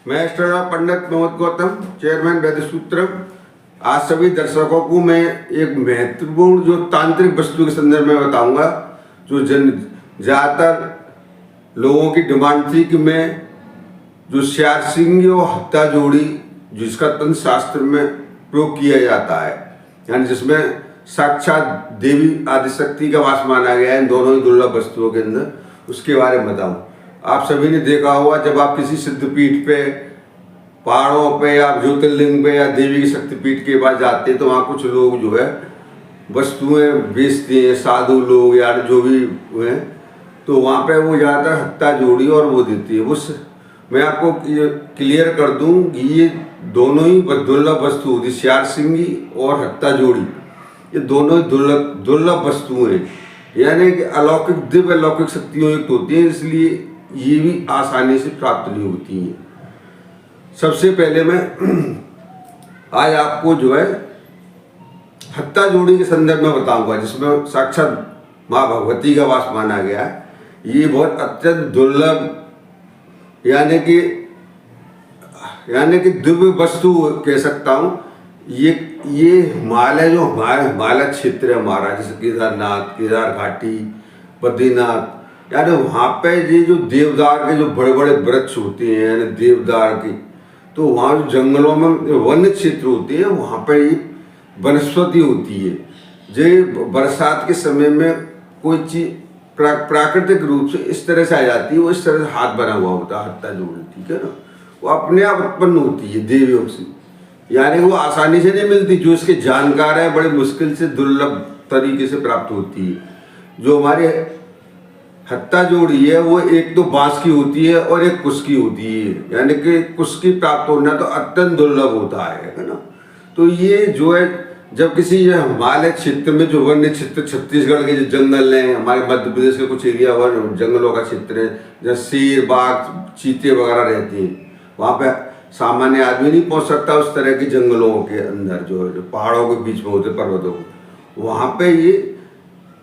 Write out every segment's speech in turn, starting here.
मैं एस्ट्रोनॉट पंडित मोहम्मद गौतम, चेयरमैन वैद्यसूत्रम। आज सभी दर्शकों को मैं एक महत्वपूर्ण जो तांत्रिक वस्तु के संदर्भ में बताऊंगा, जो ज़्यादातर लोगों की डिमांड थी कि मैं जो स्यारसिंगी और हत्ता जोड़ी, जिसका तंत्र शास्त्र में प्रयोग किया जाता है, यानी जिसमें साक्षात देवी आदिशक्ति का वास माना गया है इन दोनों ही दुर्लभ वस्तुओं के अंदर, उसके बारे में बताऊं। आप सभी ने देखा होगा, जब आप किसी सिद्धपीठ पे, पहाड़ों पे या ज्योतिर्लिंग पे या देवी की शक्तिपीठ के पास जाते हैं तो वहाँ कुछ लोग जो है वस्तुएं बेचते हैं, साधु लोग या जो भी हैं, तो वहाँ पे वो ज़्यादातर हत्ता जोड़ी और वो देती है। उस मैं आपको क्लियर कर दूं कि ये दोनों ही दुर्लभ वस्तु होती, स्यारसिंगी और हत्ता जोड़ी, ये दोनों ही दुर्लभ वस्तुएं हैं, यानी कि अलौकिक दिव्य अलौकिक शक्तियों युक्त होती हैं, इसलिए ये भी आसानी से प्राप्त नहीं होती हैं। सबसे पहले मैं आज आपको जो है हत्ता जोड़ी के संदर्भ में बताऊंगा, जिसमें साक्षात माँ भगवती का वास माना गया है। ये बहुत अत्यंत दुर्लभ यानी कि दिव्य वस्तु कह सकता हूँ। ये हिमालय, जो हिमालय क्षेत्र है हमारा, जैसे केदारनाथ, केदार घाटी, बद्रीनाथ, यानी वहाँ पे ये जो देवदार के जो बड़े बड़े वृक्ष होते हैं, यानी देवदार के, तो वहाँ जो जंगलों में वन्य क्षेत्र होते हैं, वहाँ पे ये वनस्पति होती है। जो बरसात के समय में कोई चीज प्राकृतिक रूप से इस तरह से आ जाती है, वो इस तरह से हाथ बना हुआ होता है हत्ता जोड़ी, ठीक है ना। वो अपने आप उत्पन्न होती है देवयोग से, यानी वो आसानी से नहीं मिलती। जो इसके जानकार है बड़े मुश्किल से दुर्लभ तरीके से प्राप्त होती है। जो हमारे हत्ता जोड़ी है वो एक तो बांस की होती है और एक कुश की होती है, यानी कि कुश की प्राप्त होना तो अत्यंत दुर्लभ होता है ना। तो ये जो है, जब किसी हिमालय क्षेत्र में जो वन्य क्षेत्र, छत्तीसगढ़ के जो जंगल हैं, हमारे मध्य प्रदेश के कुछ एरिया वन जंगलों का क्षेत्र है, जहाँ शेर, बाघ, चीते वगैरह रहती हैं, वहाँ पे सामान्य आदमी नहीं पहुँच सकता। उस तरह के जंगलों के अंदर जो पहाड़ों के बीच में होते, पर्वतों को, वहाँ पे ये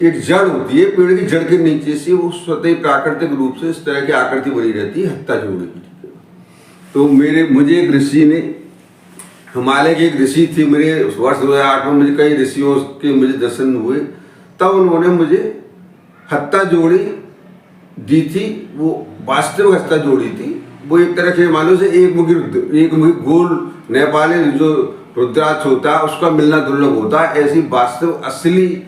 एक जड़ होती है, पेड़ की जड़ के नीचे से वो स्वतः प्राकृतिक रूप से इस तरह की आकृति बनी रहती है हत्ता जोड़ी की। तो मुझे एक ऋषि ने, हिमालय के एक ऋषि थी, मेरे वर्ष 2008 में मुझे कई ऋषियों के मुझे दर्शन हुए, तब उन्होंने मुझे हत्ता जोड़ी दी थी। वो वास्तविक हत्ता जोड़ी थी। वो एक तरह के मालूम से एक मुखी गोल नेपाली जो रुद्राक्ष होता है उसका मिलना दुर्लभ होता है, ऐसी वास्तविक असली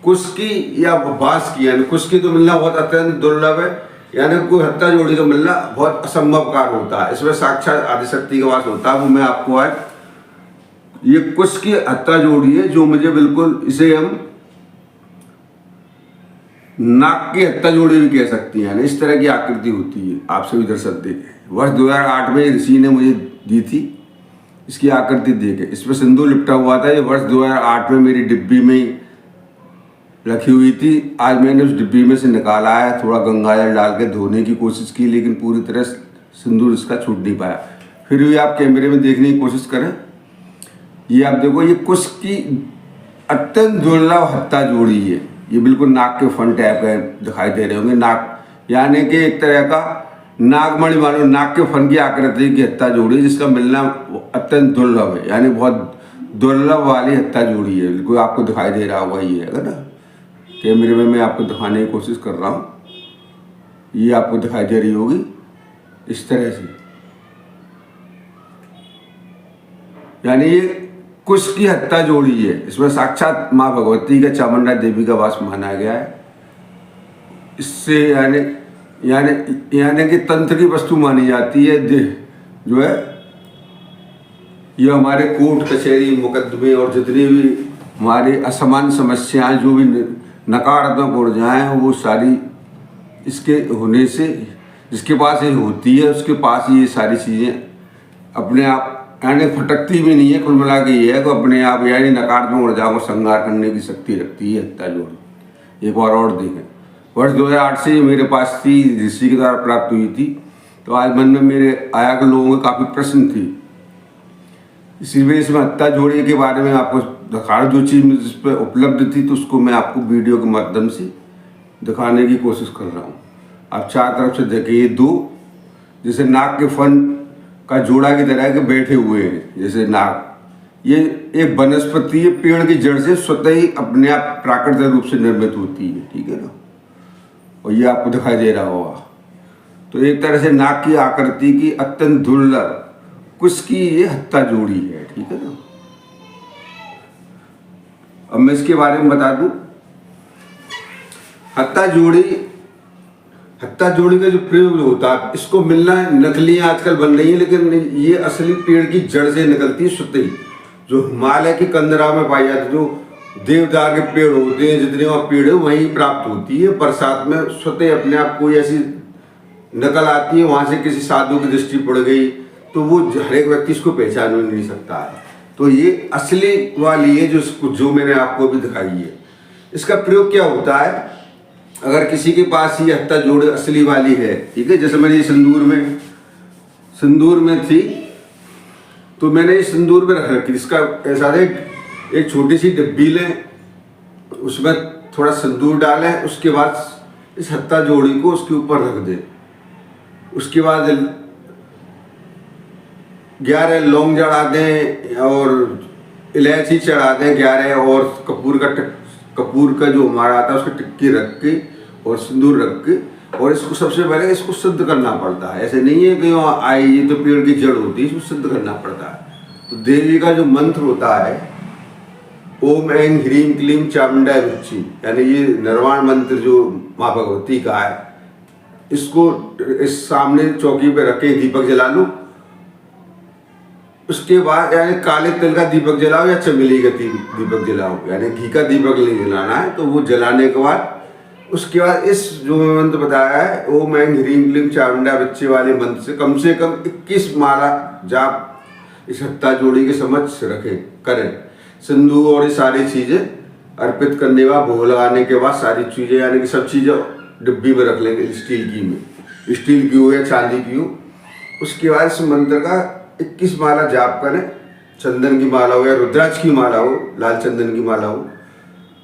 कुश की या बांस की, यानी कुश की तो मिलना बहुत अत्यंत दुर्लभ है, यानी कोई हत्ता जोड़ी का मिलना बहुत असंभव कार्य होता है। इसमें साक्षात आदिशक्ति का वास होता है। वो मैं आपको आज ये कुश की हत्ता जोड़ी है, जो मुझे बिल्कुल, इसे हम नाक की हत्ता जोड़ी भी कह सकती हैं, इस तरह की आकृति होती है। आप सभी दर्शक देखें, वर्ष 2008 में ऋषि ने मुझे दी थी इसकी आकृति देखे। इसमें सिंदूर लिपटा हुआ था। ये वर्ष 2008 में मेरी डिब्बी में रखी हुई थी। आज मैंने उस डिब्बी में से निकाला है, थोड़ा गंगाजल डाल के धोने की कोशिश की, लेकिन पूरी तरह सिंदूर इसका छूट नहीं पाया। फिर भी आप कैमरे में देखने की कोशिश करें। ये आप देखो, ये कुश की अत्यंत दुर्लभ हत्ता जोड़ी है। ये बिल्कुल नाक के फन टाइप का दिखाई दे रहे होंगे। नाक यानी कि एक तरह का नागमणि मानो, नाक के फन की आकृति की हत्ता जोड़ी, जिसका मिलना अत्यंत दुर्लभ है, यानी बहुत दुर्लभ वाली हत्ता जोड़ी है। बिल्कुल आपको दिखाई दे रहा होगा, ये है ना। कैमरे में मैं आपको दिखाने की कोशिश कर रहा हूँ। ये आपको दिखाई दे रही होगी इस तरह से, यानी ये कुश की हत्ता जोड़ी है। इसमें साक्षात माँ भगवती का, चामुंडा देवी का वास माना गया है। इससे यानी कि तंत्र की वस्तु मानी जाती है। जो है ये हमारे कोर्ट कचहरी मुकदमे और जितनी भी हमारी असामान्य समस्याएं, जो भी नकारात्मक ऊर्जाएं, वो सारी इसके होने से, जिसके पास ये होती है उसके पास ये सारी चीज़ें अपने आप, यानी फटकती भी नहीं है। कुल मिला के ये है कि अपने आप, यानी नकारात्मक ऊर्जाओं को संहार करने की शक्ति रखती है हत्ता जोड़ी। एक बार और देखें, वर्ष 2008 से मेरे पास थी, ऋषि के द्वारा प्राप्त हुई थी। तो आज मन में मेरे आया कि लोगों के काफ़ी प्रश्न थी, इसीलिए इसमें हत्ता जोड़ी के बारे में आपको दिखा, जो चीज़ जिस पर उपलब्ध थी, तो उसको मैं आपको वीडियो के माध्यम से दिखाने की कोशिश कर रहा हूँ। आप चार तरफ से देखिए, ये दो जैसे नाक के फन का जोड़ा की तरह के बैठे हुए हैं जैसे नाग। ये एक वनस्पति है, पेड़ की जड़ से स्वतः ही अपने आप प्राकृतिक रूप से निर्मित होती है, ठीक है ना। और ये आपको दिखाई दे रहा होगा। तो एक तरह से नाग की आकृति की अत्यंत दुर्लभ कुछ की ये हत्ता जोड़ी है, ठीक है ना। अब मैं इसके बारे में बता दूं, हत्ता जोड़ी का जो प्रयोग होता है, इसको मिलना है, नकलियां आजकल बन रही हैं, लेकिन ये असली पेड़ की जड़ से निकलती है स्वतः ही, जो हिमालय की कंदरा में पाई जाती है, जो देवदार के पेड़ होते हैं, जितने वहाँ पेड़ है वहीं प्राप्त होती है। बरसात में स्वतः अपने आप कोई ऐसी नकल आती है, वहाँ से किसी साधु की दृष्टि पड़ गई तो वो हर एक व्यक्ति इसको पहचान नहीं सकता है। तो ये असली वाली है जो मैंने आपको भी दिखाई है। इसका प्रयोग क्या होता है, अगर किसी के पास ये हत्ता जोड़ी असली वाली है, ठीक है, जैसे मैंने ये सिंदूर में थी, तो मैंने ये सिंदूर में रख रखी। इसका ऐसा है, एक छोटी सी डिब्बी लें, उसमें थोड़ा सिंदूर डालें, उसके बाद इस हत्ता जोड़ी को उसके ऊपर रख दें। उसके बाद 11 लौंग चढ़ा दें और इलायची चढ़ा दें 11, और कपूर का जो हमारा आता है उसकी टिक्की रख के और सिंदूर रख के, और इसको सबसे पहले इसको सिद्ध करना पड़ता है। ऐसे नहीं है कि आई ये तो पेड़ की जड़ होती है, इसको सिद्ध करना पड़ता है। तो देवी का जो मंत्र होता है, ओम ऐं ह्रीं क्लीं चामुंडाय विच्ची, यानी ये निर्वाण मंत्र जो माँ भगवती का है, इसको इस सामने चौकी पे रखे दीपक जला लो। उसके बाद यानी काले तिल का दीपक जलाओ या चमेली का दीपक जलाओ, यानी घी का दीपक नहीं जलाना है। तो वो जलाने के बाद उसके बाद इस जो मंत्र बताया है, ओम ऐं ह्रीं क्लीं चामुंडाय विच्ची वाले मंत्र से कम 21 माला जाप इस हत्ता जोड़ी के समक्ष करें। सिंदूर और ये सारी चीजें अर्पित करने के बाद, भोग लगाने के बाद सारी चीजें, यानी कि सब चीजें डिब्बी में रख लेंगे, स्टील की हो या चांदी की हो। उसके बाद इस मंत्र का 21 माला जाप करें, चंदन की माला हो या रुद्राक्ष की माला हो, लाल चंदन की माला हो।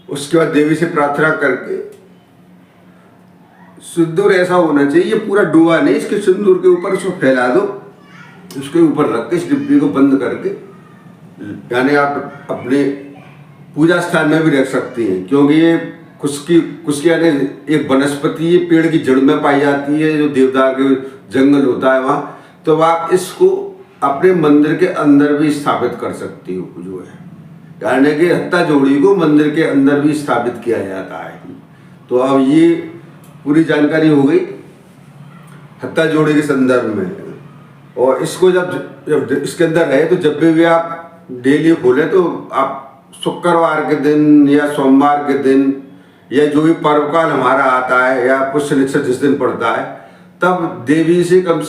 उसके बाद देवी से प्रार्थना करके, सिंदूर ऐसा होना चाहिए, ये पूरा डूबा नहीं, इसके सिंदूर के ऊपर उसको फैला दो, उसके ऊपर रख के इस डिब्बी को बंद करके, यानी आप अपने पूजा स्थान में भी रख सकती हैं, क्योंकि ये कुछ यानी एक वनस्पति ये पेड़ की जड़ में पाई जाती है, जो देवदार के जंगल होता है वहाँ। तो आप इसको अपने मंदिर के अंदर भी स्थापित कर सकती हो, जो है, यानी कि हत्ता जोड़ी को मंदिर के अंदर भी स्थापित किया जाता है। तो अब ये पूरी जानकारी हो गई हत्ता जोड़ी के संदर्भ में। और इसको जब इसके अंदर रहे, तो जब भी आप डेली खोलें तो आप शुक्रवार के दिन या सोमवार के दिन या जो भी पर्व काल हमारा आता है या पुष्य नक्षत्र जिस दिन पड़ता है, तब देवी से कम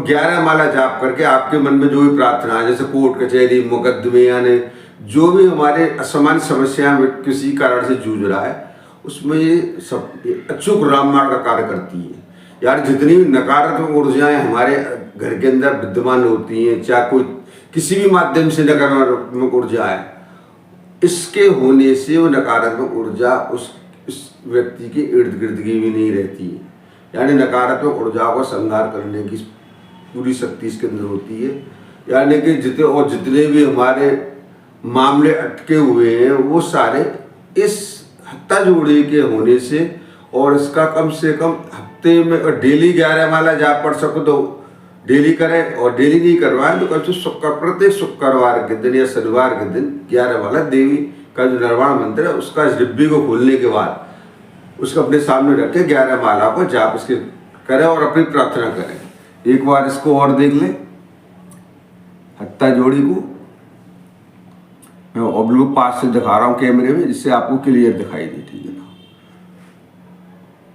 11 माला जाप करके आपके मन में जो भी प्रार्थना है, जैसे कोर्ट कचहरी मुकदमे, यानी जो भी हमारे असामान्य समस्या में किसी कारण से जूझ रहा है, उसमें ये सब अचूक रामबाण का कार्य करती है। यार जितनी भी नकारात्मक ऊर्जाएं हमारे घर के अंदर विद्यमान होती हैं, चाहे कोई किसी भी माध्यम से नकारात्मक ऊर्जा है, इसके होने से वो नकारात्मक ऊर्जा उस व्यक्ति के इर्द गिर्द की भी नहीं रहती है। यानी नकारात्मक ऊर्जा को संहार करने की पूरी शक्ति इसके अंदर होती है। यानी कि जितने भी हमारे मामले अटके हुए हैं वो सारे इस हत्ता जोड़ी के होने से, और इसका कम से कम हफ्ते में डेली 11 माला जाप पढ़ सको तो डेली करें, और डेली नहीं करवाएं तो कम से प्रत्येक शुक्रवार के दिन या शनिवार के दिन 11 माला देवी का जो निर्वाण मंत्र है उसका इस डिब्बी को खोलने के बाद उसको अपने सामने रखें, 11 माला को जाप इसके करें और अपनी प्रार्थना करें। एक बार इसको और देख लें हत्ता जोड़ी को, मैं बिल्कुल पास से दिखा रहा हूँ कैमरे में, जिससे आपको क्लियर दिखाई दे, ठीक है ना।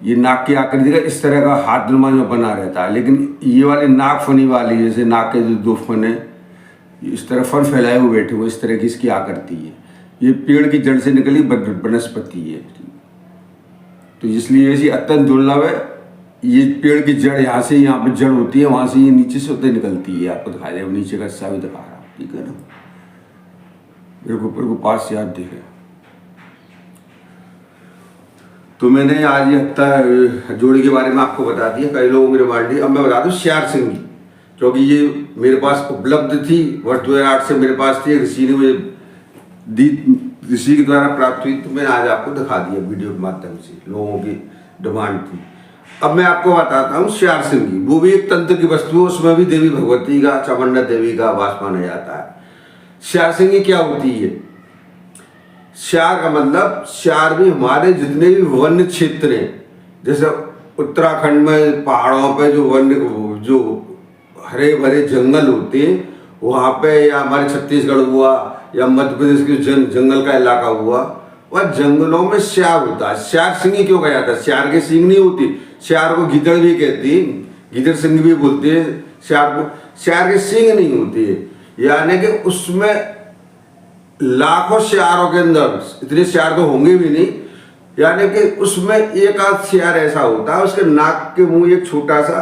ये नाक की आकृति का इस तरह का हाथ नुमान में बना रहता है, लेकिन ये वाली नाक फनी वाली, जैसे नाक के जो 2 फन है इस तरह फन फैलाए हुए बैठे हुए, इस तरह की इसकी आकृति है। ये पेड़ की जड़ से निकली वनस्पति है, तो इसलिए ऐसी अत्यंत दुर्लभ है। ये पेड़ की जड़ यहाँ से, यहाँ पे जड़ होती है, वहाँ से ये नीचे से होते निकलती है। आपको दिखाई दे, नीचे का हिस्सा भी दिखा रहा हूँ, ठीक है ना। मेरे को पास से आप देखें। तो मैंने आज ये हत्ता जोड़ी के बारे में आपको बता दिया, कई लोगों ने रिमांड दी। अब मैं बता दूं श्यार सिंगी। क्योंकि ये मेरे पास उपलब्ध थी, वर्ष 2008 से मेरे पास थी, ऋषि ने मुझे दी, ऋषि के द्वारा प्राप्त हुई, तो मैंने आज आपको दिखा दिया वीडियो के माध्यम से, लोगों की डिमांड थी। अब मैं आपको बताता हूँ श्यार सिंगी, वो भी एक तंत्र की वस्तु है, उसमें भी देवी भगवती का, चामुंडा देवी का वास माना जाता है। श्यार सिंगी क्या होती है? श्यार का मतलब, श्यार भी हमारे जितने भी वन्य क्षेत्र हैं, जैसे उत्तराखंड में पहाड़ों पे जो वन्य, जो हरे भरे जंगल होते हैं वहाँ पे, या हमारे छत्तीसगढ़ हुआ, या मध्य प्रदेश के जंगल का इलाका हुआ, वह जंगलों में श्यार होता है। श्यार सिंगी क्यों कहा जाता है? श्यार के सींग नहीं होती, श्यार को गिदड़ भी कहती है, गिदड़ सिंग भी बोलते हैं श्यार को। श्यार के सींग नहीं होती है, यानी कि उसमें लाखों श्यारों के अंदर, इतने श्यार तो होंगे भी नहीं, यानी कि उसमें एक आध श्यार ऐसा होता है, उसके नाक के मुंह एक छोटा सा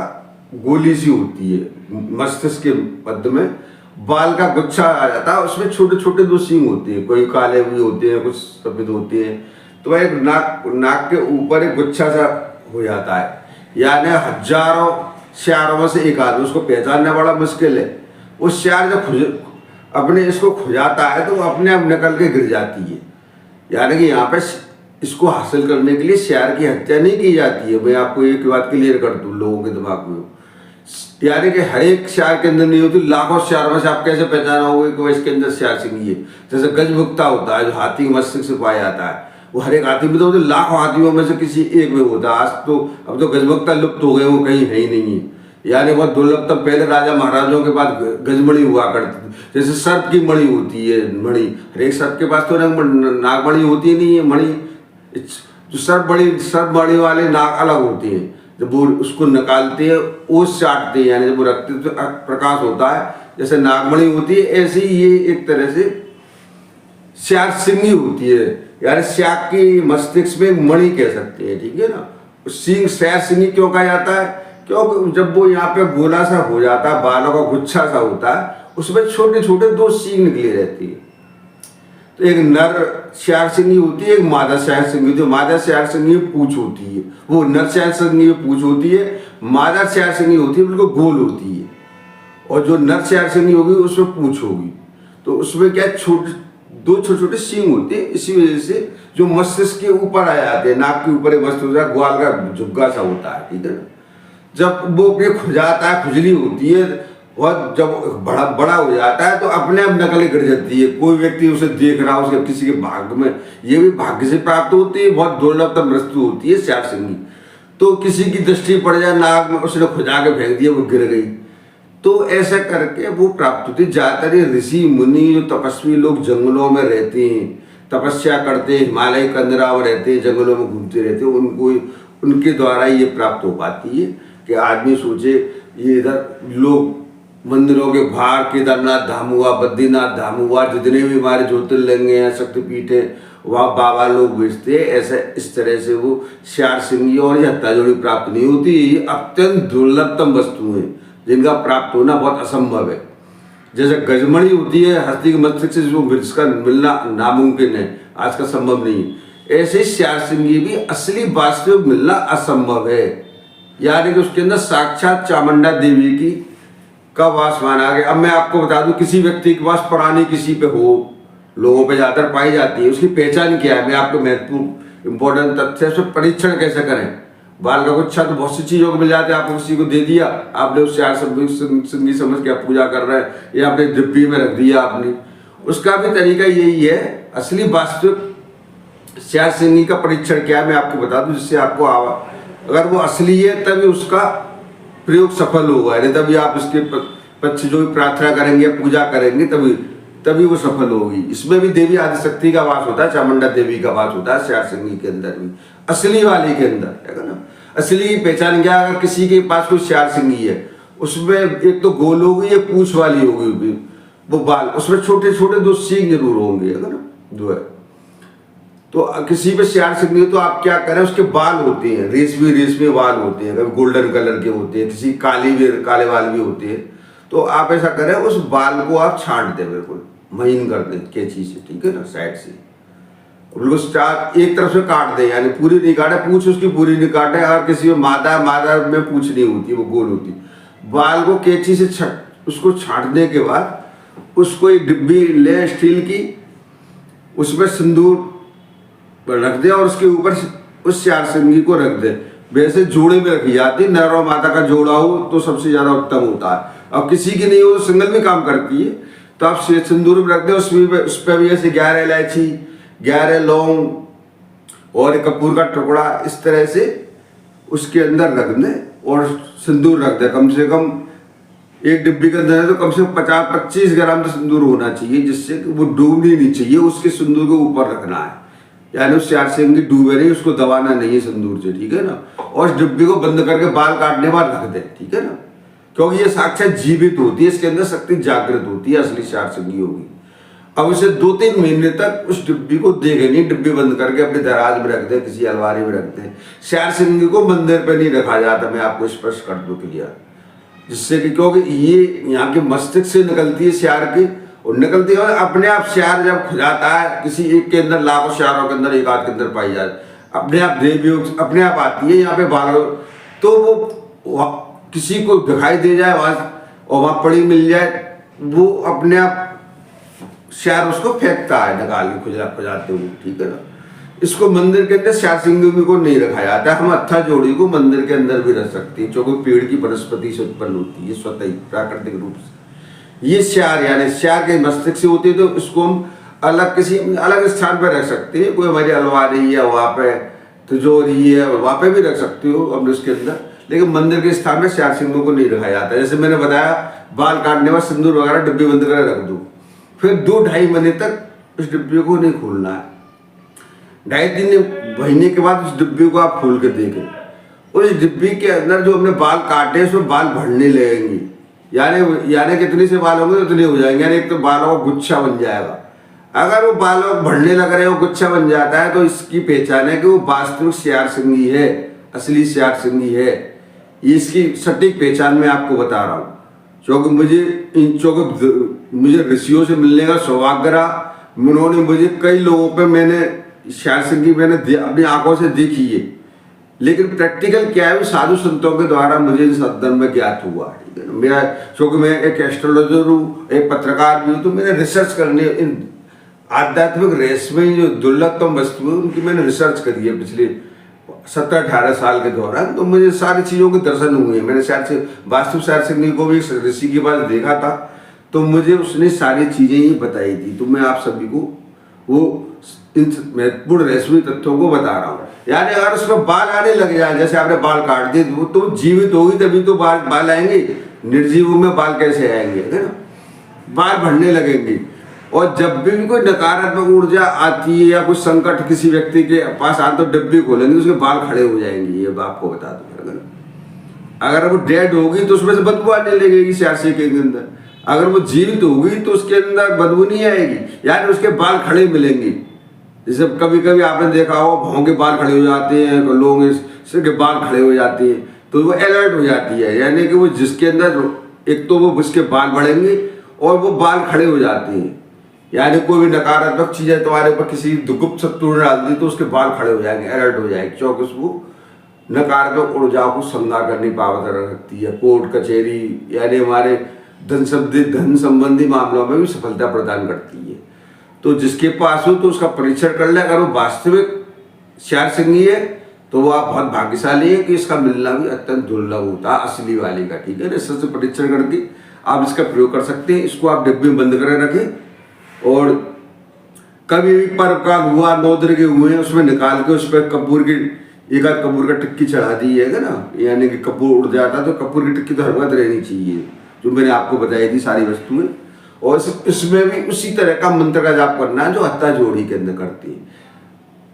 गोली सी होती है, मस्तिष्क के मध्य में बाल का गुच्छा आ जाता है, उसमें छोटे छोटे दो सींग होते हैं, कोई काले भी होते हैं, कुछ सफेद होते हैं। तो एक नाक के ऊपर एक गुच्छा सा हो जाता है, यानी हजारों श्यारों में से एक आदमी, उसको पहचानना बड़ा मुश्किल है। वो श्यार जब अपने इसको खुजाता है तो अपने आप निकल के गिर जाती है। यानी कि यहाँ पे इसको हासिल करने के लिए श्यार की हत्या नहीं की जाती है। मैं आपको एक बात क्लियर कर दूं लोगों के दिमाग में, यानी कि हर एक श्यार के अंदर नहीं होती, लाखों श्यारों में से आप कैसे पहचानोगे कि वो इसके अंदर श्यार सिंगी है? जैसे गजमुक्ता होता है जो हाथी के मस्तिष्क से पाया जाता है, वो हर एक हाथी में तो होते, लाखों हाथियों में से किसी एक में होता है। आज तो अब तो गजमुक्ता लुप्त हो गए, वो कहीं है ही नहीं है, यानी बहुत दुर्लभ। तब पहले राजा महाराजों के पास गजमणि हुआ करती थी, जैसे सर्प की मणि होती है, मणि हर एक सर्प के पास तो नागमणि होती नहीं है, मणि जो सर्प मणि वाले नाग अलग होती हैं, जब वो उसको निकालते हैं, ओस चाटते हैं, यानी जब वो रखते तो प्रकाश होता है, जैसे नागमणि होती है, ऐसे ही ये एक तरह से श्यार सिंगी होती है, यानी श्यार की मस्तिष्क में मणि कह सकते हैं, ठीक है ना। सिंग श्यार सिंगी क्यों कहा जाता है? क्योंकि जब वो यहाँ पे गोला सा हो जाता है, बालों का गुच्छा सा होता है, उसमें छोटे छोटे दो सींग निकली रहती है। तो एक नर श्यार सिंगी होती है, एक मादा श्यार सिंगी। जो मादा श्यार सिंगी पूंछ होती है, वो नर श्यार सिंगी पूंछ होती है, मादा श्यार सिंगी होती है बिल्कुल गोल होती है, और जो नर श्यार सिंगी होगी उसमें पूंछ होगी। तो उसमें क्या दो छोटे छोटे सींग होते हैं, इसी वजह से जो मस्तिष्क के ऊपर आ जाते हैं, नाक के ऊपर मस्तिष्क होता है, ग्वाल का झुग्गा सा होता है, ठीक है ना। जब वो खुजाता है, खुजली होती है, और जब बड़ा हो जाता है तो अपने आप नकल गिर जाती है। कोई व्यक्ति उसे देख रहा है, उसके किसी के भाग्य में, ये भी भाग्य से प्राप्त होती है, बहुत दुर्लभतम वस्तु होती है श्यार सिंगी। तो किसी की दृष्टि पड़ जाए नाक में, उसने खुजा के फेंक दिया, वो गिर गई, तो ऐसा करके वो प्राप्त होती है। ज्यादातर ऋषि मुनि जो तपस्वी लोग जंगलों में रहते हैं, तपस्या करते हैं, हिमालय कंदरा में रहते हैं, जंगलों में घूमते रहते हैं, उनको उनके द्वारा ये प्राप्त हो पाती है। कि आदमी सोचे ये इधर लोग मंदिरों के बाहर केदारनाथ धाम हुआ, बद्रीनाथ धाम हुआ, जितने भी हमारे ज्योतिर्लिंग हैं, शक्तिपीठ है, वहाँ बाबा लोग बेचते हैं, ऐसे इस तरह से वो श्यार सिंगी और ये हत्या जोड़ी प्राप्त नहीं होती। ये अत्यंत दुर्लभतम वस्तु है जिनका प्राप्त होना बहुत असंभव है। जैसे गजमणि होती है हस्ती के मस्तिष्क से, जिसका मिलना नामुमकिन है, आज का संभव नहीं है, ऐसे श्यार सिंगी भी असली वास्तविक मिलना असंभव है। यानी कि उसके अंदर साक्षात चामुंडा देवी की का वास माना गया। अब मैं आपको बता दूं, किसी व्यक्ति के पास पुरानी किसी पे हो, लोगों पे ज्यादातर पाई जाती है, उसकी पहचान क्या है? मैं आपको महत्वपूर्ण इंपॉर्टेंट तथ्य है, उसमें परीक्षण कैसे करें। बाल का गुच्छा तो बहुत सी चीजों को मिल जाते हैं, आपको किसी को दे दिया, आपने उस श्यार सिंगी समझ के आप पूजा कर रहे हैं, या आपने डिब्बी में रख दिया आपने, उसका भी तरीका यही है। असली वास्तविक श्यार सिंगी का परीक्षण क्या है मैं आपको बता दूं, जिससे आपको अगर वो असली है तभी उसका प्रयोग सफल होगा, नहीं तभी आप इसके पक्ष जो भी प्रार्थना करेंगे, पूजा करेंगे, तभी वो सफल होगी। इसमें भी देवी आदिशक्ति का वास होता है, चामुंडा देवी का वास होता है श्यार सिंगी के अंदर भी, असली वाली के अंदर है ना। असली की पहचान क्या? अगर किसी के पास कोई श्यार सिंगी है, उसमें एक तो गोल होगी, एक पूंछ वाली होगी, वो बाल, उसमें छोटे छोटे दो सींग जरूर होंगे, है ना, जो है। तो किसी पे श्यार सिंगी तो आप क्या करें, उसके बाल होते हैं, रेशमी बाल होते हैं, कभी गोल्डन कलर के होते हैं, किसी काले बाल भी होते हैं। तो आप ऐसा करें, उस बाल को आप छांट दें, बिल्कुल महीन कर दें कैंची से, ठीक है ना, साइड से बिल्कुल एक तरफ से काट दें, यानी पूरी नहीं काटे, पूंछ उसकी पूरी नहीं काटे। अगर किसी में मादा में पूंछ नहीं होती, वो गोल होती, बाल को कैंची से उसको छांटने के बाद उसको एक डिब्बी ले स्टील की, उसमें सिंदूर रख दे और उसके ऊपर उस चार सिंगी को रख दे। वैसे जोड़े में रखी जाती है, नर और माता का जोड़ा हो तो सबसे ज्यादा उत्तम होता है। और किसी की नहीं हो तो सिंगल भी काम करती है, तो आप सिंदूर में रख दे। उस पर भी ऐसे 11 इलायची, 11 लौंग और एक कपूर का टुकड़ा इस तरह से उसके अंदर रख दे और सिंदूर रख दे। कम से कम एक डिब्बी के अंदर है तो कम से कम 50-25 ग्राम तो सिंदूर होना चाहिए, जिससे कि वो डूबनी नहीं चाहिए, उसके सिंदूर के ऊपर रखना है। यानी उस चार सिंगी डूबे नहीं, उसको दबाना नहीं है सिंदूर से, ठीक है ना। और इस डिब्बी को बंद करके बाल काटने के बाद रख दे, ठीक है ना, क्योंकि ये साक्षात जीवित होती है, इसके अंदर शक्ति जागृत होती है, असली चार सिंगी होगी। अब उसे 2-3 महीने तक उस डिब्बी को देखे नहीं, डिब्बी बंद करके अपने दराज में रख दे, किसी अलमारी में रख दे। चार सिंगी को मंदिर पे नहीं रखा जाता, मैं आपको स्पष्ट कर दूं क्लियर, जिससे कि क्योंकि ये यहाँ के मस्तिष्क से निकलती है श्यार की, और निकलती है अपने आप। श्यार जब खुजाता है किसी एक के अंदर, लाखों श्यारों के अंदर एक आध के अंदर पाई जाती, अपने आप देवयोग अपने आप आती है यहाँ पे बाल, तो वो किसी को दिखाई दे जाए वहां और वहां पड़ी मिल जाए, वो अपने आप श्यार उसको फेंकता है निकाल के खुजाते हुए, ठीक है ना। इसको मंदिर के अंदर चार सिंगी को नहीं रखा जाता। हम हत्था जोड़ी को मंदिर के अंदर भी रख सकते हैं, क्योंकि पेड़ की वनस्पति से उत्पन्न होती है स्वतः ही प्राकृतिक रूप से। ये श्यार यानी श्यार के मस्तिष्क से होती है, तो इसको हम अलग किसी अलग स्थान पर रख सकते हैं। कोई हमारी अलमारी है वहाँ पे, तिजोरी है वहाँ पे भी रख सकते हो हम उसके अंदर, लेकिन मंदिर के स्थान में चार सिंगों को नहीं रखा जाता। जैसे मैंने बताया, बाल काटने में सिंदूर वगैरह डिब्बी बंद कर रख दो, फिर 2-2.5 महीने तक उस डिब्बी को नहीं खोलना है। 2.5-3 महीने के बाद उस डिब्बी को आप खोल के देखें। उस डिब्बी के अंदर जो हमने बाल काटे उसमें बाल बढ़ने लगेंगे, यानी कितने से बाल होंगे उतने हो जाएंगे, यानी एक तो बालों का गुच्छा बन जाएगा। अगर वो बालों बढ़ने लग रहे हो, गुच्छा बन जाता है, तो इसकी पहचान है कि वो वास्तविक श्यार सिंगी है, असली श्यार सिंगी है। इसकी सटीक पहचान मैं आपको बता रहा हूँ, क्योंकि मुझे ऋषियों से मिलने का सौभाग्य रहा। उन्होंने मुझे कई लोगों पे मैंने श्यार सिंगी मैंने अपनी आंखों से देखी है, लेकिन प्रैक्टिकल क्या है साधु संतों के द्वारा मुझे इस अध्ययन में ज्ञात हुआ, ठीक है ना। मेरा क्योंकि मैं एक एस्ट्रोलॉजर हूँ, एक पत्रकार भी हूँ, तो मैंने रिसर्च करने इन आध्यात्मिक रहस्य में जो दुर्लभतम वस्तु है उनकी मैंने रिसर्च करी है पिछले 17-18 साल के दौरान। तो मुझे सारी चीज़ों के दर्शन हुए हैं। मैंने शायद से वास्तविक चार सिंगी को भी ऋषि के पास देखा था, तो मुझे उसने सारी चीज़ें ही बताई थी। तो मैं आप सभी को वो इन महत्वपूर्ण रहस्यमय तथ्यों को बता रहा हूँ। यानी अगर उसमें बाल आने लग जाए, जैसे आपने बाल काट दिए, तो जीवित होगी तभी तो बाल आएंगे, निर्जीवों में बाल कैसे आएंगे, है ना। बाल बढ़ने लगेंगे, और जब भी कोई नकारात्मक ऊर्जा आती है या कुछ संकट किसी व्यक्ति के पास आ, तो डिब्बी खोलेंगे उसके बाल खड़े हो जाएंगे। ये आपको बता दूं, अगर वो डेड होगी तो उसमें से बदबू आने लगेगी चार सिंगी के अंदर। अगर वो जीवित होगी तो उसके अंदर बदबू नहीं आएगी, यानी उसके बाल खड़े मिलेंगे। जैसे कभी कभी आपने देखा हो भाव के बाल खड़े हो जाते हैं, लोगों के बाल खड़े हो जाते हैं, तो वो अलर्ट हो जाती है। यानी कि वो जिसके अंदर एक तो वो उसके बाल बढ़ेंगे और वो बाल खड़े हो जाते हैं। यानी कोई भी नकारात्मक चीज़ है तुम्हारे ऊपर, किसी गुप्त शत्रु ने डाल दी, तो उसके बाल खड़े हो जाएंगे, अलर्ट हो जाएंगे, क्योंकि उसको नकारात्मक ऊर्जाओं को संगार करने की पावर रखती है। कोर्ट कचहरी यानी हमारे धन संबंधी मामलों में भी सफलता प्रदान करती है। तो जिसके पास हो तो उसका परीक्षण कर ले। अगर वो वास्तविक चार सिंगी है तो वो आप बहुत भाग्यशाली है कि इसका मिलना भी अत्यंत दुर्लभ होता है, असली वाले का, ठीक है ना। इससे परीक्षण करके आप इसका प्रयोग कर सकते हैं। इसको आप डिब्बे में बंद कर रखें, और कभी भी पर्व काल हुआ, 9 दिन के हुए, उसमें निकाल के उस पर कपूर की एक आध कपूर का टिक्की चढ़ा दी है ना, यानी कि कपूर उड़ जाता तो कपूर की टिक्की तो हर वक्त रहनी चाहिए, जो मैंने आपको बताई थी सारी वस्तुएं। और इसमें भी उसी तरह का मंत्र का जाप करना है जो हत्ता जोड़ी के अंदर करती है।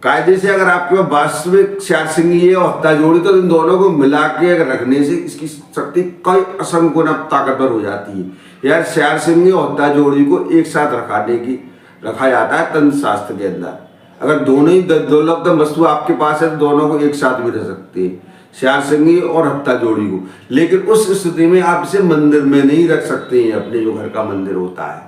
कायदे से अगर आपके पास वास्तविक चार सिंगी है और हत्ता जोड़ी, तो इन दोनों को मिला के अगर रखने से इसकी शक्ति कई असंख्य गुना ताकतवर हो जाती है। यार चार सिंगी और हत्ता जोड़ी को एक साथ रखा जाता है तंत्र शास्त्र के अंदर। अगर दोनों ही दुर्लभतम वस्तु आपके पास है तो दोनों को एक साथ भी रख सकते हैं, चार सिंगी और हत्ता जोड़ी को। लेकिन उस स्थिति में आप इसे मंदिर में नहीं रख सकते हैं, अपने जो घर का मंदिर होता है।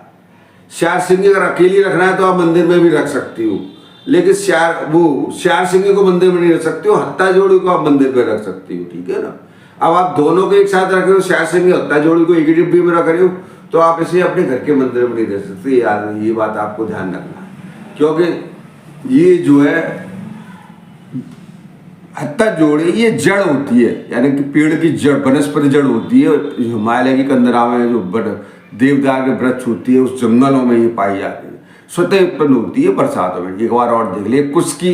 चार सिंगी अगर अकेली रखना है तो आप मंदिर में भी रख सकती हो, लेकिन चार सिंगी को मंदिर में नहीं रख सकते हो, हत्ता जोड़ी को आप मंदिर में रख सकती हो, ठीक है ना। अब आप दोनों को एक साथ रखे हो, शायद सिंह हत्ता जोड़ी को एक ही डिब्बी में रख रहे हो, तो आप इसे अपने घर के मंदिर में नहीं दे सकते यार। ये बात आपको ध्यान रखना है, क्योंकि ये जो है हत्ता जोड़ी ये जड़ होती है, यानी कि पेड़ की जड़, वनस्पति जड़ होती है। हिमालय की कंदरा में जो देवदार के वृक्ष होती है उस जंगलों में ये पाई जाती है, स्वतः उत्पन्न होती है बरसातों में। एक बार और देख लिए कुस्की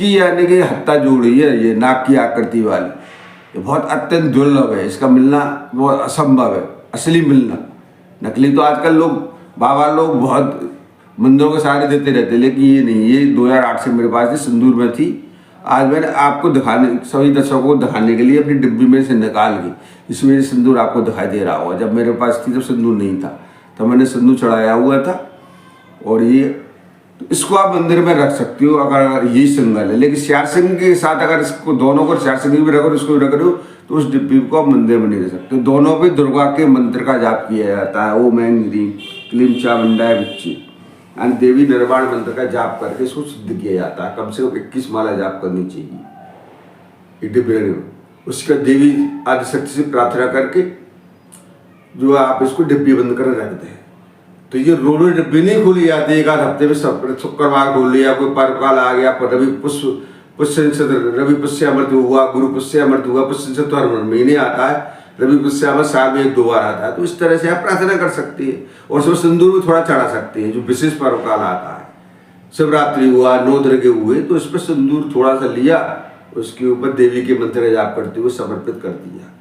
यानी कि हत्ता जोड़ी है, ये नाक की आकृति वाली, ये बहुत अत्यंत दुर्लभ है, इसका मिलना बहुत असंभव है, असली मिलना। नकली तो आजकल लोग बाबा लोग बहुत मंदिरों के सहारे देते रहते, लेकिन ये नहीं। ये 2008 से मेरे पास थी, सिंदूर में थी। आज मैंने आपको दिखाने, सभी दर्शकों को दिखाने के लिए अपनी डिब्बी में से निकाल के इसमें सिंदूर आपको दिखाई दे रहा होगा। जब मेरे पास थी तब सिंदूर नहीं था, तो मैंने सिंदूर चढ़ाया हुआ था। और ये तो इसको आप मंदिर में रख सकते हो अगर यही सिंगल है, लेकिन श्यार सिंह के साथ अगर इसको दोनों को, श्यार सिंह भी रखो इसको भी रख रहे हो, तो उस डिब्बी को आप मंदिर में नहीं रख सकते। दोनों पे दुर्गा के मंत्र का जाप किया जाता है, ओम ऐं ह्रीं क्लीं चामुंडाय विच्चे, यानी देवी निर्वाण मंत्र का जाप करके इसको सिद्ध किया जाता है। कम से कम 21 माला जाप करनी चाहिए एक डिब्बे में। उसका देवी आदिशक्ति से प्रार्थना करके जो आप इसको डिब्बी बंद कर रख दें। तो ये रोड डिब्बी नहीं खोली जाती, एक आध हफ्ते में शुक्रवार खोल लिया, कोई पर्व काल आ गया, पर रवि पुष्य अमृत हुआ, गुरु पुष्य अमृत हुआ। पुष्य तो हर महीने आता है, रवि पुष्य अमृत साल में 1-2 बार आता है। तो इस तरह से आप प्रार्थना कर सकती है और उसमें सिंदूर भी थोड़ा चढ़ा सकती है। जो विशेष पर्व काल आता है, शिवरात्रि हुआ, 9 दुर्गे हुए, तो इस पर सिंदूर थोड़ा सा लिया, उसके ऊपर देवी के मंत्र का जाप करते हुए समर्पित कर दिया।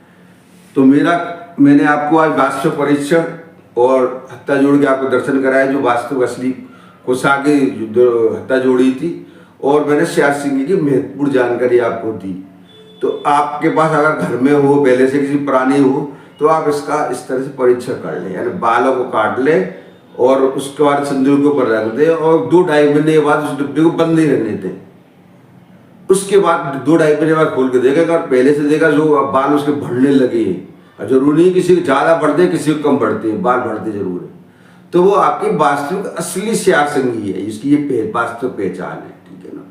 तो मैंने आपको आज वास्तु परीक्षण और हत्ता जोड़ के आपको दर्शन कराया, जो वास्तु असली कोसा की हत्ता जोड़ी थी, और मैंने श्यार सिंह की महत्वपूर्ण जानकारी आपको दी। तो आपके पास अगर घर में हो, पहले से किसी पुरानी हो, तो आप इसका इस तरह से परीक्षण कर लें, यानी बालों को काट लें और उसके बाद सिंदूर के ऊपर रख दें और 2-2.5 महीने के बाद उस डिब्बे को बंद ही रहने दें। उसके बाद 2-2.5 महीने बाद खोल के देखें, अगर पहले से देखा जो बाल उसके बढ़ने लगे, जरूरी नहीं किसी को ज़्यादा बढ़ते किसी को कम बढ़ते हैं, बाल बढ़ते जरूर है, तो वो आपकी वास्तविक असली श्यार सिंही है, इसकी ये वास्तविक पहचान है। ठीक है ना।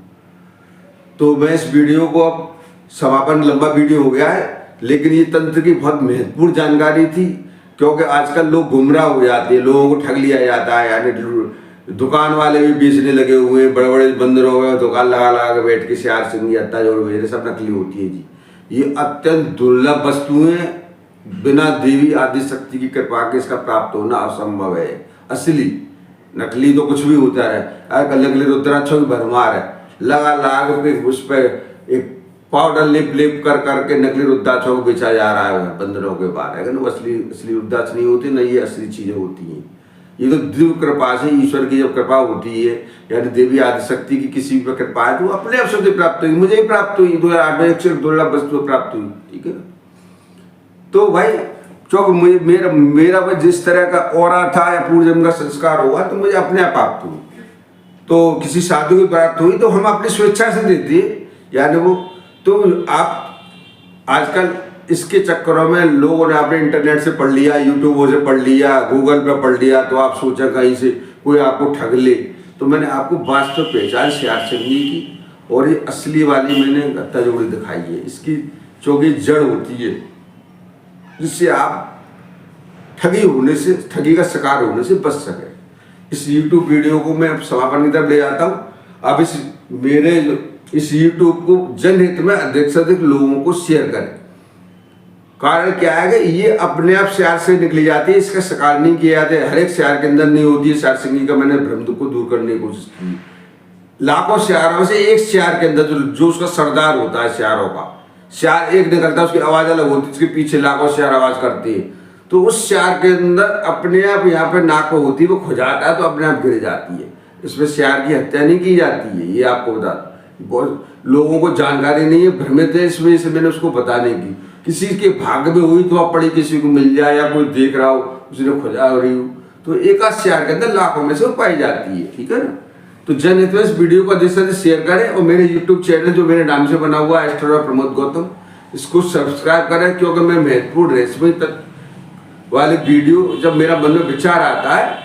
तो मैं इस वीडियो को, अब समापन लंबा वीडियो हो गया है, लेकिन ये तंत्र की बहुत महत्वपूर्ण जानकारी थी, क्योंकि आजकल लोग गुमराह हो जाते हैं, लोगों को ठग लिया जाता है। यानी दुकान वाले भी बेचने लगे हुए हैं, बड़े बड़े बंदरों में दुकान लगा लगा के बैठ के श्यार सिंही, हत्ता जोड़ बेच, सब नकली होती है जी। ये अत्यंत दुर्लभ वस्तुएं, बिना देवी आदिशक्ति की कृपा के इसका प्राप्त होना असंभव है। असली नकली तो कुछ भी होता है, अगर नकली रुद्राक्षों की भरमार है, लगा के उस पर एक पाउडर लेप कर करके नकली रुद्राक्षों को बेचा जा रहा है बंदरों के बाहर, है ना। असली रुद्राक्ष नहीं होती, नहीं ये असली चीजें होती हैं। ये तो दिव्य कृपा से, ईश्वर की जब कृपा होती है, यानी देवी आदिशक्ति की किसी पर कृपा है, तो अपने आप से प्राप्त हुई, मुझे ही प्राप्त हुई। 2008 में एक से दुर्लभ वस्तु प्राप्त हुई। ठीक है। तो भाई क्योंकि मेरा जिस तरह का ऑरा था या पूर्व जन्म का संस्कार हुआ, तो मुझे अपने आप प्राप्त हुई। तो किसी साधु की प्राप्त हुई तो हम अपनी स्वेच्छा से देते हैं, यानी वो। तो आप आजकल इसके चक्करों में लोगों ने आपने इंटरनेट से पढ़ लिया, यूट्यूब से पढ़ लिया, गूगल पे पढ़ लिया, तो आप सोचा कहीं से कोई आपको ठग ले। तो मैंने आपको वास्तव पहचान श्यार सिंही की, और ये असली वाली मैंने हत्ता जोड़ी दिखाई है। इसकी चौकी जड़ होती है, जिससे आप ठगी का शिकार होने से बच सके। इस YouTube वीडियो को मैं समापन की तरफ ले जाता हूँ। आप इस YouTube को जनहित में अधिक से अधिक लोगों को शेयर करें। कारण क्या है कि ये अपने आप श्यार से निकली जाती है, इसका शिकार नहीं किया जाता है। हर एक श्यार के अंदर नहीं होती है श्यार सिंही का। मैंने भ्रम को दूर करने की कोशिश की। लाखों श्यारों से एक श्यार के अंदर जो उसका सरदार होता है श्यारों का, श्यार एक निकलता है, उसकी आवाज अलग होती है, उसके पीछे लाखों श्यार आवाज करती है। तो उस श्यार के अंदर अपने आप यहाँ पे नाक होती है, वो खुजाता है तो अपने आप गिर जाती है। इसमें श्यार की हत्या नहीं की जाती है, ये आपको बता। बहुत लोगों को जानकारी नहीं है, भ्रमित है इसमें से मैंने उसको बताने की। किसी के भाग्य में हुई तो आप पड़ी, किसी को मिल जाए या कोई देख रहा हो उसने खुजा हो रही हो, तो एक आध श्यार के अंदर लाखों में से वो पाई जाती है। ठीक है ना। तो जनहित में इस वीडियो को अधिक से अधिक शेयर करें, और मेरे यूट्यूब चैनल जो मेरे नाम से बना हुआ है एस्ट्रोलॉजर प्रमोद गौतम, इसको सब्सक्राइब करें, क्योंकि मैं महत्वपूर्ण रेशमी तक वाले वीडियो जब मेरा मन में विचार आता है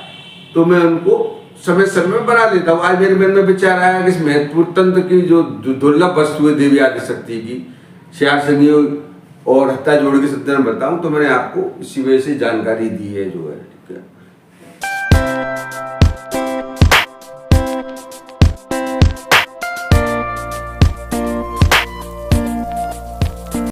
तो मैं उनको समय समय में बना लेता हूँ। आज मेरे मन में विचार आया कि इस महत्वपूर्ण तंत्र की जो दुर्लभ वस्तु है देवी आदिशक्ति की, श्यार संगी और हत्था जोड़ के सत्यनारायण बताऊं तो मैंने आपको इसी वजह से जानकारी दी है जो है।